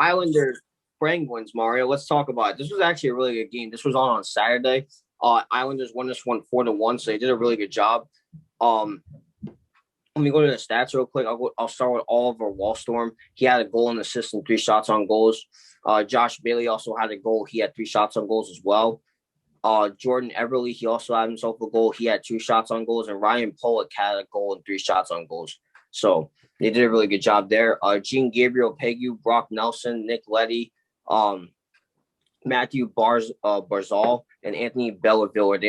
Islanders Penguins, Mario. Let's talk about it. This was actually a really good game. This was on Saturday. Islanders won this one 4-1, so they did a really good job. Um, Let me go to the stats real quick. I'll start with Oliver Wallstorm. He had a goal and assist and 3 shots on goals. Josh Bailey also had a goal. He had 3 shots on goals as well. Jordan Everly, he also had himself a goal. He had 2 shots on goals. And Ryan Pollock had a goal and 3 shots on goals. So they did a really good job there. Gene Gabriel Pegu, Brock Nelson, Nick Leddy, Matthew Barzal, and Anthony Bellaville.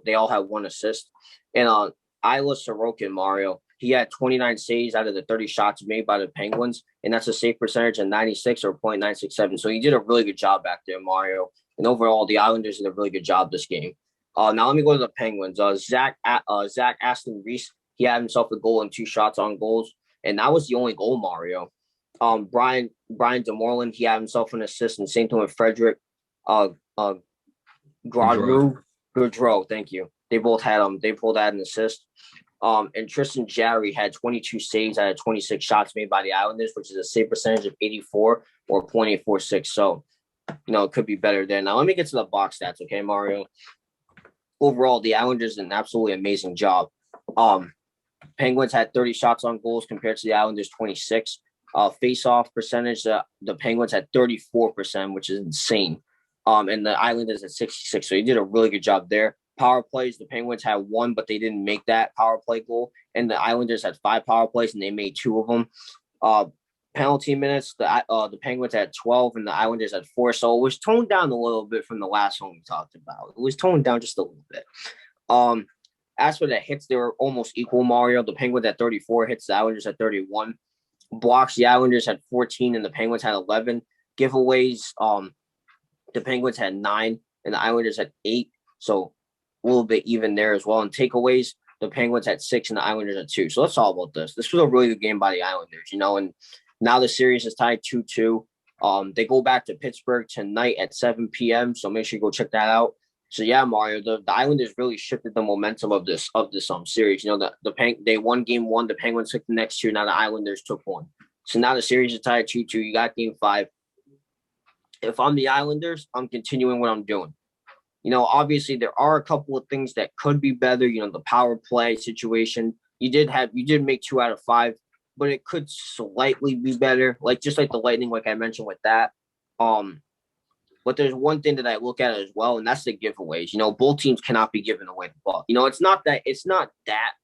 They all had 1 assist. And Ila Sorokin, Mario, he had 29 saves out of the 30 shots made by the Penguins, and that's a save percentage of 96 or .967. So he did a really good job back there, Mario. And overall, the Islanders did a really good job this game. Now let me go to the Penguins. Zach Aston Reese, he had himself a goal and 2 shots on goals, and that was the only goal, Mario. Brian DeMorland, he had himself an assist, and same thing with Frederick Gaudreau. Thank you. They both had an assist. And Tristan Jarry had 22 saves out of 26 shots made by the Islanders, which is a save percentage of 84 or .846. So, it could be better there. Now, let me get to the box stats, okay, Mario? Overall, the Islanders did an absolutely amazing job. Penguins had 30 shots on goals compared to the Islanders' 26. Face-off percentage, the Penguins had 34%, which is insane. And the Islanders at 66. So they did a really good job there. Power plays, the Penguins had 1, but they didn't make that power play goal. And the Islanders had 5 power plays, and they made 2 of them. Penalty minutes, the Penguins had 12, and the Islanders had 4. So it was toned down a little bit from the last one we talked about. It was toned down just a little bit. As for the hits, they were almost equal, Mario. The Penguins had 34 hits, the Islanders had 31. Blocks, the Islanders had 14, and the Penguins had 11. Giveaways, the Penguins had 9, and the Islanders had 8. So a little bit even there as well. And takeaways, the Penguins had 6 and the Islanders had 2. So let's talk about this. This was a really good game by the Islanders, and now the series is tied 2-2. They go back to Pittsburgh tonight at 7 p.m. So make sure you go check that out. So yeah, Mario, the Islanders really shifted the momentum of this series. They won game 1, the Penguins took the next 2, now the Islanders took 1. So now the series is tied 2-2. You got game 5. If I'm the Islanders, I'm continuing what I'm doing. Obviously there are a couple of things that could be better. The power play situation. You did make 2 out of 5, but it could slightly be better. Just like the Lightning, like I mentioned with that. But there's one thing that I look at as well, and that's the giveaways. Both teams cannot be giving away the ball. It's not that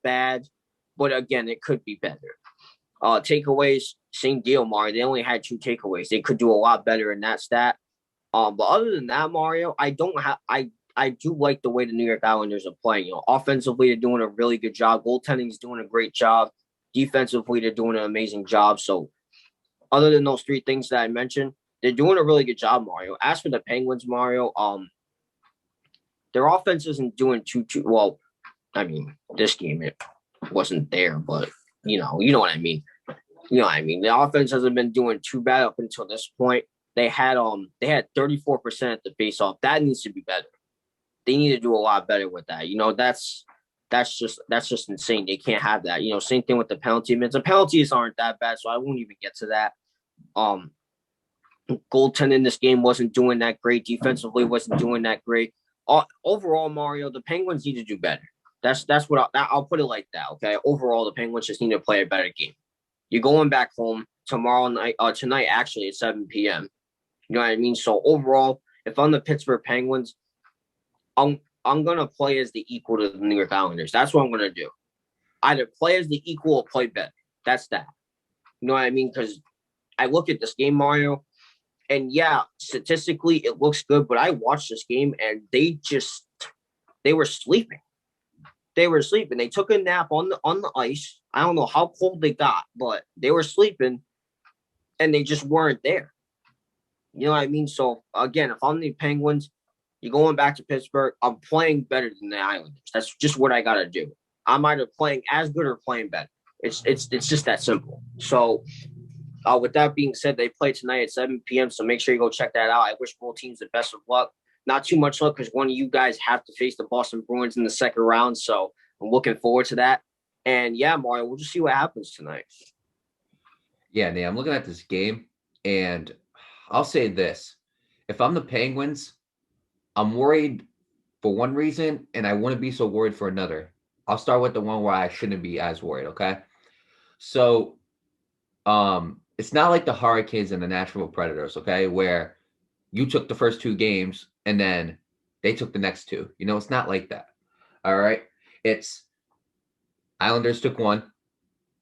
bad, but again, it could be better. Takeaways, same deal, Mario. They only had 2 takeaways. They could do a lot better in that stat. But other than that, Mario, I do like the way the New York Islanders are playing. Offensively, they're doing a really good job. Goaltending is doing a great job. Defensively, they're doing an amazing job. So other than those 3 things that I mentioned, they're doing a really good job, Mario. As for the Penguins, Mario, their offense isn't doing too well. I mean, this game it wasn't there, but you know what I mean. The offense hasn't been doing too bad up until this point. They had 34% at the faceoff. That needs to be better. They need to do a lot better with that. That's just insane. They can't have that. Same thing with the penalty minutes. The penalties aren't that bad, so I won't even get to that. Goaltending in this game wasn't doing that great. Defensively wasn't doing that great. Overall, Mario, the Penguins need to do better. That's what I'll put it like that. Okay. Overall, the Penguins just need to play a better game. You're going back home tonight actually at 7 p.m. You know what I mean? So overall, if I'm the Pittsburgh Penguins, I'm gonna play as the equal to the New York Islanders. That's what I'm gonna do. Either play as the equal or play better. That's that. You know what I mean? Because I look at this game, Mario, and yeah, statistically it looks good, but I watched this game and they were sleeping. They were sleeping. They took a nap on the ice. I don't know how cold they got, but they were sleeping and they just weren't there. You know what I mean? So again, if I'm the Penguins, you're going back to Pittsburgh, I'm playing better than the Islanders. That's just what I gotta do. I'm either playing as good or playing better. It's just that simple. So with that being said, they play tonight at 7 p.m. So make sure you go check that out. I wish both teams the best of luck. Not too much luck because one of you guys have to face the Boston Bruins in the second round. So I'm looking forward to that. And yeah, Mario, we'll just see what happens tonight. Yeah, Nate, I'm looking at this game and I'll say this. If I'm the Penguins, I'm worried for one reason, and I wouldn't be so worried for another. I'll start with the one where I shouldn't be as worried, okay? So, it's not like the Hurricanes and the Nashville Predators, okay, where you took the first two games and then they took the next two. It's not like that. All right. It's Islanders took one,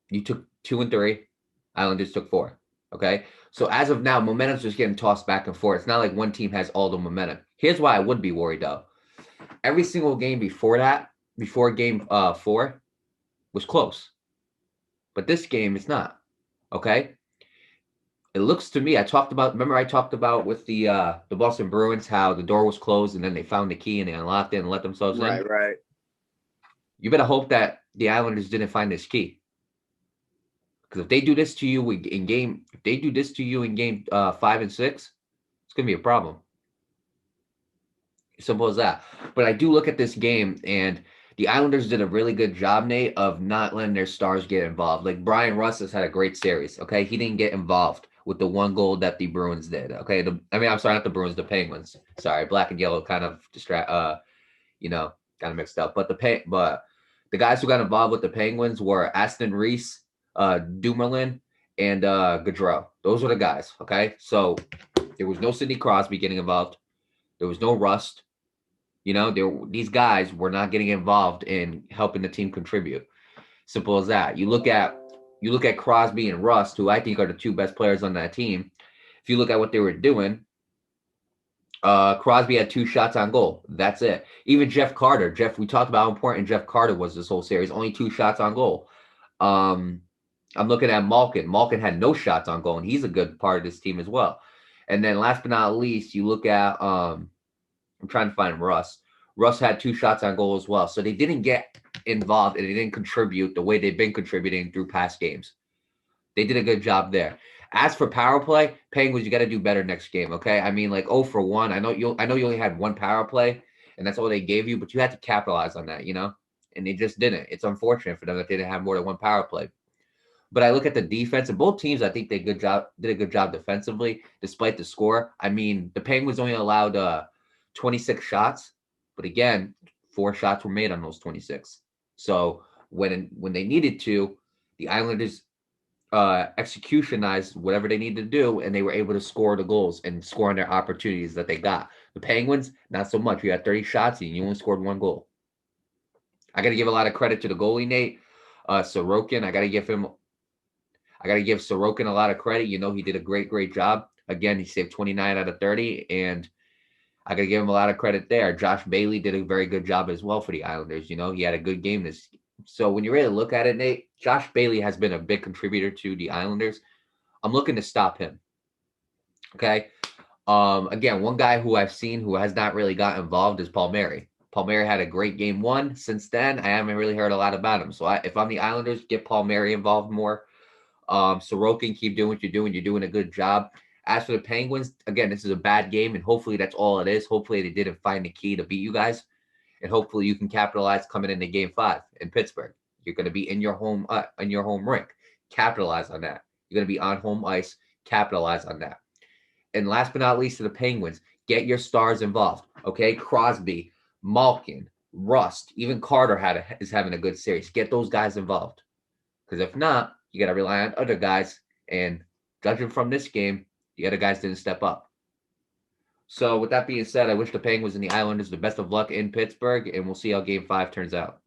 you took 2 and 3, Islanders took 4. Okay. So as of now, momentum's just getting tossed back and forth. It's not like one team has all the momentum. Here's why I would be worried though. Every single game before that, before game 4, was close. But this game is not. Okay. It looks to me, I talked about with the Boston Bruins how the door was closed and then they found the key and they unlocked it and let themselves in. Right. You better hope that the Islanders didn't find this key. Because if they do this to you in game 5 and 6, it's gonna be a problem. Simple as that. But I do look at this game, and the Islanders did a really good job, Nate, of not letting their stars get involved. Like Brian Russ has had a great series. Okay, he didn't get involved with the one goal that the Bruins did. Okay, I'm sorry, not the Bruins, the Penguins. Sorry, black and yellow kind of kind of mixed up. But the guys who got involved with the Penguins were Aston Reese, Dumoulin, and Gaudreau. Those were the guys. Okay, so there was no Sidney Crosby getting involved. There was no Rust. These guys were not getting involved in helping the team contribute. Simple as that. You look at Crosby and Rust, who I think are the two best players on that team. If you look at what they were doing, Crosby had 2 shots on goal. That's it. Even Jeff Carter. We talked about how important Jeff Carter was this whole series. Only 2 shots on goal. I'm looking at Malkin. Malkin had no shots on goal, and he's a good part of this team as well. And then last but not least, you look at I'm trying to find Russ. Russ had 2 shots on goal as well. So they didn't get involved and they didn't contribute the way they've been contributing through past games. They did a good job there. As for power play, Penguins, you got to do better next game, okay? I mean, like 0 for 1. I know you only had 1 power play, and that's all they gave you, but you had to capitalize on that, And they just didn't. It's unfortunate for them that they didn't have more than 1 power play. But I look at the defense, and both teams, I think did a good job defensively, despite the score. I mean, the Penguins only allowed 26 shots, but again, 4 shots were made on those 26. So when they needed to, the Islanders executionized whatever they needed to do, and they were able to score the goals and score on their opportunities that they got. The Penguins, not so much. You had 30 shots and you only scored 1 goal. I got to give a lot of credit to the goalie, Nate. Sorokin, I got to give Sorokin a lot of credit. He did a great job. Again, he saved 29 out of 30, and I got to give him a lot of credit there. Josh Bailey did a very good job as well for the Islanders. He had a good game So when you really look at it, Nate, Josh Bailey has been a big contributor to the Islanders. I'm looking to stop him. Okay. Again, one guy who I've seen who has not really got involved is Palmieri. Palmieri had a great game 1. Since then, I haven't really heard a lot about him. So if I'm the Islanders, get Palmieri involved more. Sorokin, keep doing what you're doing. You're doing a good job. As for the Penguins, again, this is a bad game, and hopefully that's all it is. Hopefully they didn't find the key to beat you guys, and hopefully you can capitalize coming into Game 5 in Pittsburgh. You're going to be in your home rink. Capitalize on that. You're going to be on home ice. Capitalize on that. And last but not least, to the Penguins, get your stars involved. Okay, Crosby, Malkin, Rust, even Carter is having a good series. Get those guys involved, because if not, you got to rely on other guys. And judging from this game, the other guys didn't step up. So with that being said, I wish the Penguins and the Islanders the best of luck in Pittsburgh, and we'll see how Game 5 turns out.